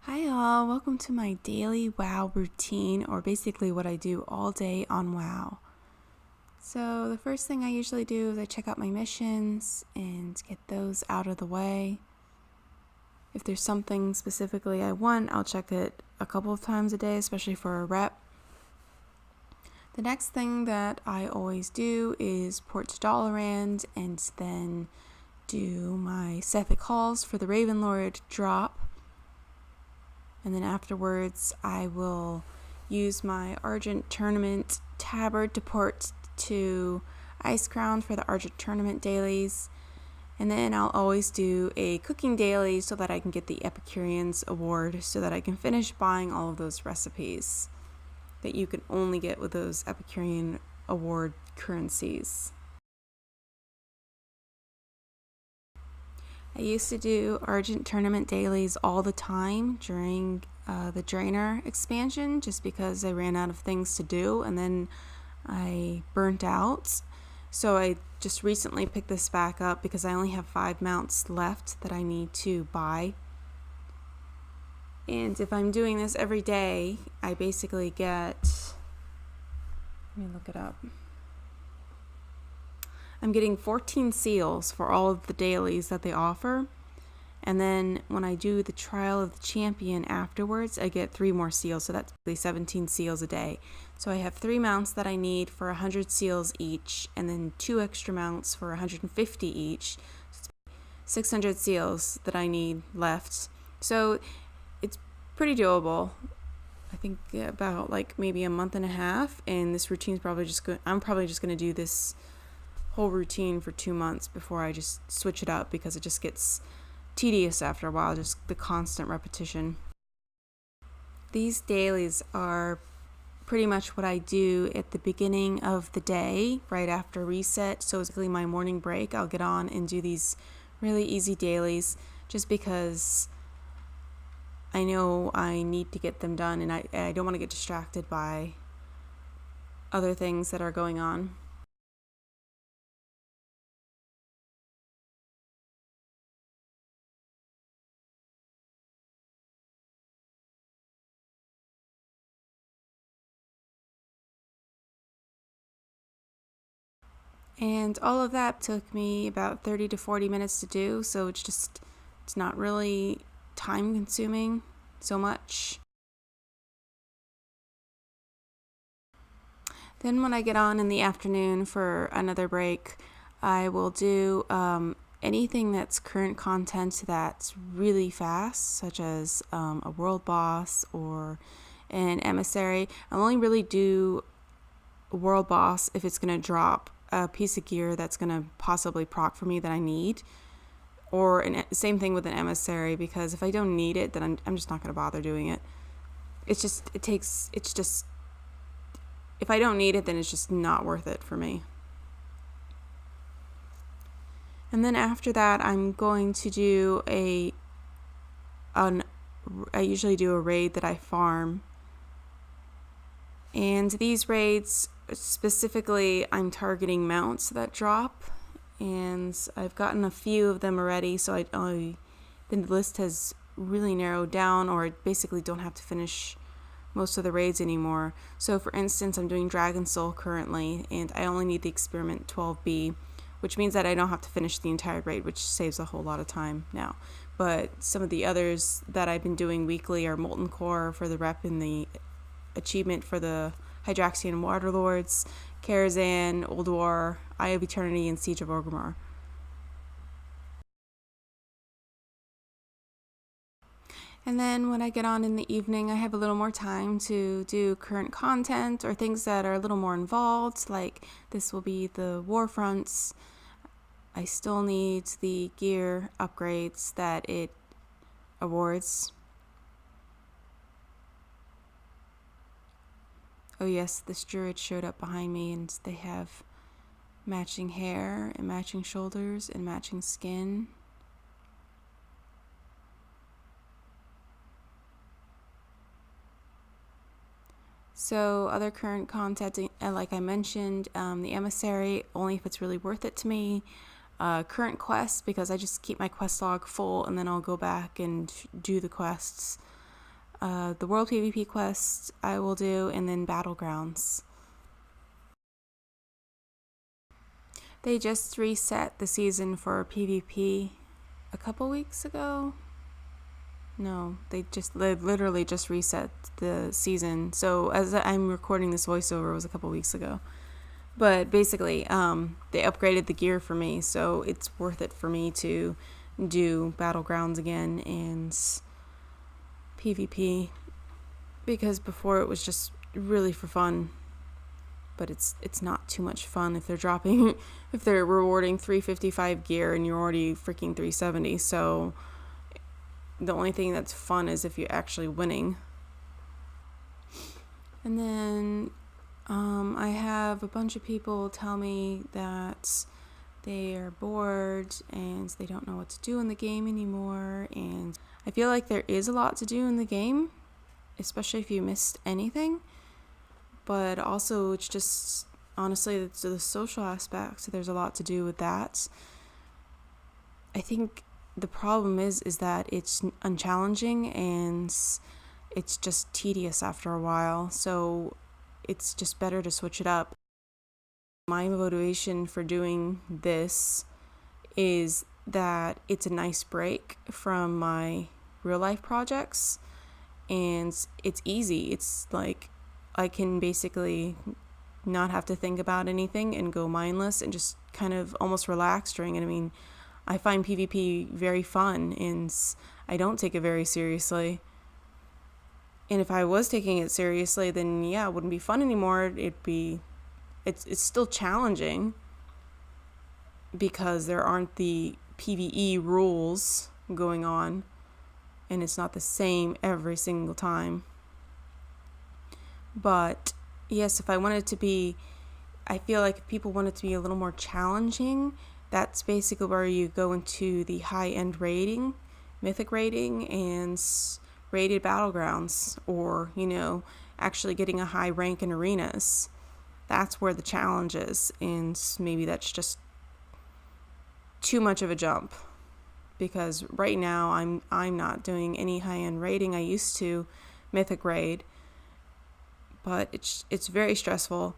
Hi all, welcome to my daily WoW routine, or basically what I do all day on WoW. So the first thing I usually do is I check out my missions and get those out of the way. If there's something specifically I want, I'll check it a couple of times a day, especially for a rep. The next thing that I always do is port to Dalaran and then do my Sethekk Halls for the Ravenlord drop. And then afterwards, I will use my Argent Tournament tabard to port to Icecrown for the Argent Tournament dailies. And then I'll always do a cooking daily so that I can get the Epicurean's award so that I can finish buying all of those recipes that you can only get with those Epicurean award currencies. I used to do Argent Tournament dailies all the time during the Drainer expansion just because I ran out of things to do and then I burnt out. So I just recently picked this back up because I only have 5 mounts left that I need to buy. And if I'm doing this every day, I basically get, let me look it up. I'm getting 14 seals for all of the dailies that they offer. And then when I do the Trial of the Champion afterwards, I get 3 more seals. So that's basically 17 seals a day. So I have 3 mounts that I need for 100 seals each, and then 2 extra mounts for 150 each. So it's 600 seals that I need left. So it's pretty doable. I think about like maybe a month and a half, and this routine's probably just good. I'm probably just going to do this whole routine for 2 months before I just switch it up because it just gets tedious after a while, just the constant repetition. These dailies are pretty much what I do at the beginning of the day, right after reset. So it's basically my morning break. I'll get on and do these really easy dailies just because I know I need to get them done and I don't want to get distracted by other things that are going on. And all of that took me about 30 to 40 minutes to do, so it's not really time consuming so much. Then when I get on in the afternoon for another break, I will do anything that's current content that's really fast, such as a world boss or an emissary. I'll only really do a world boss if it's going to drop a piece of gear that's going to possibly proc for me that I need, or same thing with an emissary, because if I don't need it, then I'm just not going to bother doing it. If I don't need it, then it's just not worth it for me. And then after that, I'm going to do I usually do a raid that I farm. And these raids, specifically, I'm targeting mounts that drop. And I've gotten a few of them already, so the list has really narrowed down, or I basically don't have to finish most of the raids anymore. So for instance, I'm doing Dragon Soul currently, and I only need the Experiment 12B, which means that I don't have to finish the entire raid, which saves a whole lot of time now. But some of the others that I've been doing weekly are Molten Core for the rep and the achievement for the Hydraxian Waterlords, Karazhan, Old War, Eye of Eternity, and Siege of Orgrimmar. And then when I get on in the evening, I have a little more time to do current content or things that are a little more involved, like this will be the Warfronts. I still need the gear upgrades that it awards. Oh yes, this druid showed up behind me, and they have matching hair and matching shoulders and matching skin. So other current content, like I mentioned, the Emissary, only if it's really worth it to me. Current quests, because I just keep my quest log full and then I'll go back and do the quests. the World PvP quest I will do, and then Battlegrounds. They just reset the season for PvP a couple weeks ago. No, they literally just reset the season. So as I'm recording this voiceover, it was a couple weeks ago. But basically, they upgraded the gear for me, so it's worth it for me to do Battlegrounds again and PvP, because before it was just really for fun. But it's not too much fun if they're rewarding 355 gear and you're already freaking 370. So the only thing that's fun is if you're actually winning. And then I have a bunch of people tell me that they are bored and they don't know what to do in the game anymore. And I feel like there is a lot to do in the game, especially if you missed anything. But also, it's just, honestly, it's the social aspect. So there's a lot to do with that. I think the problem is that it's unchallenging and it's just tedious after a while. So it's just better to switch it up. My motivation for doing this is that it's a nice break from my real life projects, and it's easy. It's like I can basically not have to think about anything and go mindless and just kind of almost relax during it. I mean, I find PvP very fun and I don't take it very seriously. And if I was taking it seriously, then yeah, it wouldn't be fun anymore. It's still challenging because there aren't the PvE rules going on and it's not the same every single time. But yes, if I want it to be, I feel like if people want it to be a little more challenging, that's basically where you go into the high-end rating, mythic rating, and rated battlegrounds, or, actually getting a high rank in arenas. That's where the challenge is, and maybe that's just too much of a jump, because right now I'm not doing any high-end rating. I used to mythic raid, but it's very stressful,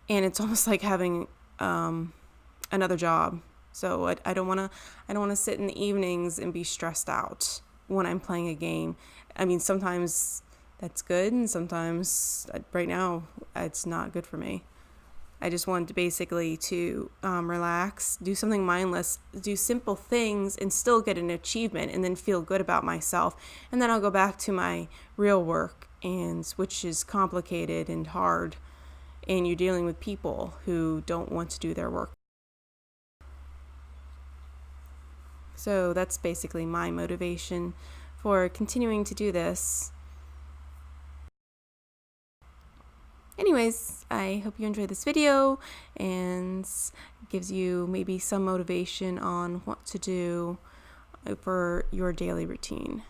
and it's almost like having another job. So I don't want to sit in the evenings and be stressed out when I'm playing a game. I mean, sometimes that's good, and sometimes right now it's not good for me. I just wanted to basically to relax, do something mindless, do simple things, and still get an achievement, and then feel good about myself. And then I'll go back to my real work, and which is complicated and hard, and you're dealing with people who don't want to do their work. So that's basically my motivation for continuing to do this. Anyways, I hope you enjoyed this video and gives you maybe some motivation on what to do for your daily routine.